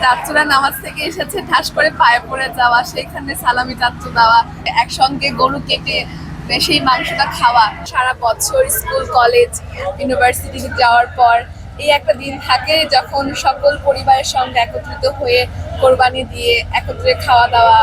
রাত্রে নামাজ থেকে এসেছে, ঠাস করে পায়ে পড়ে যাওয়া, সেখানে সালামি চাচ্চু দেওয়া, একসঙ্গে গরু কেটে সেই মাংসটা খাওয়া, সারা বছর স্কুল কলেজ ইউনিভার্সিটিতে যাওয়ার পর এই একটা দিন থাকে যখন সকল পরিবারের সঙ্গে একত্রিত হয়ে কোরবানি দিয়ে একত্রে খাওয়া দাওয়া,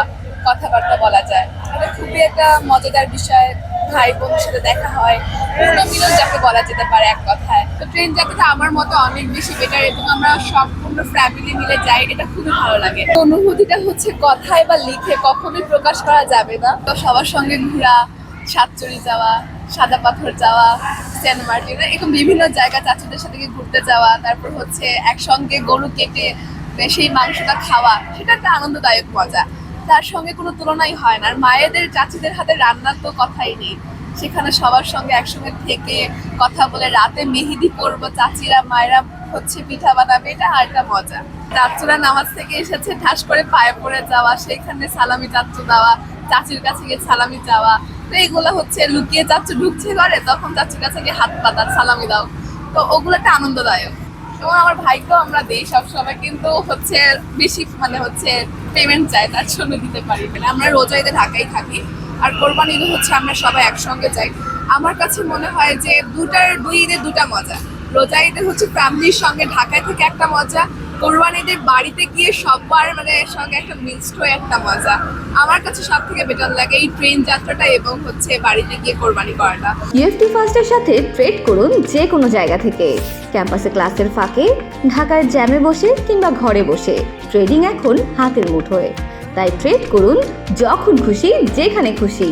কথাবার্তা বলা যায়। এটা খুবই একটা মজাদার বিষয়। ভাই বোনের সাথে দেখা হয়, পুনর্মিলন যাকে বলা যেতে পারে এক কথায়। তো ট্রেন যাত্রাটা আমার মতে অনেক বেশি বেটার এবং আমরা সম্পূর্ণ ফ্যামিলি মিলে যাই, এটা খুবই ভালো লাগে। অনুভূতিটা হচ্ছে কথায় বা লিখে কখনোই প্রকাশ করা যাবে না। তো সবার সঙ্গে ঘোরা, সাতচুরি যাওয়া, সাদা পাথর যাওয়া, সেন্ট মার্টিন, এরকম বিভিন্ন জায়গা চাচুদের সাথে গিয়ে ঘুরতে যাওয়া, তারপর হচ্ছে একসঙ্গে গরু কেটে সেই মাংসটা খাওয়া, সেটা একটা আনন্দদায়ক মজা। তার সঙ্গে কোনো তুলনাই হয় না। আর মায়েদের চাচিদের হাতে রান্নার তো কথাই নেই। সেখানে সবার সঙ্গে একসঙ্গে থেকে কথা বলে রাতে মেহেদি পরবো, চাচিরা মায়েরা হচ্ছে পিঠা বানাবে, এটা আর একটা মজা। চাচুরা নামাজ থেকে এসেছে, ঠাস করে পায়ে পড়ে যাওয়া, সেখানে সালামি চাচ্চু দেওয়া, চাচির কাছে গিয়ে সালামি চাওয়া। তো এইগুলো হচ্ছে লুকিয়ে চাচ্চু ঢুকছে ঘরে, তখন চাচির কাছে গিয়ে হাত পাতা সালামি দাও। তো ওগুলো একটা আনন্দদায়ক। এবং আমার ভাইকেও আমরা দিই সবসময়, কিন্তু হচ্ছে বেশি হচ্ছে পেমেন্ট চাই, তার জন্য দিতে পারি না। আমরা রোজা ঈদে ঢাকায় থাকি, আর কোরবানি ঈদে হচ্ছে আমরা সবাই একসঙ্গে যাই। আমার কাছে মনে হয় যে দুই ঈদে দুটা মজা। রোজা ঈদে হচ্ছে ফ্যামিলির সঙ্গে ঢাকায় থেকে একটা মজা, কোরবানি ঈদে বাড়িতে গিয়ে সবার সঙ্গে একটা মিক্সড হয়ে একটা মজা। আমার কাছে সব থেকে বেটার লাগে এই ট্রেন যাত্রাটা এবং হচ্ছে বাড়িতে গিয়ে কোরবানি করাটা। ইউএফটি ফার্স্টের সাথে ট্রেড করুন যে কোনো জায়গা থেকে। ক্যাম্পাসে ক্লাসের ফাঁকে, ঢাকার জ্যামে বসে কিংবা ঘরে বসে, ট্রেডিং এখন হাতের মুঠোয়। তাই ট্রেড করুন যখন খুশি, যেখানে খুশি।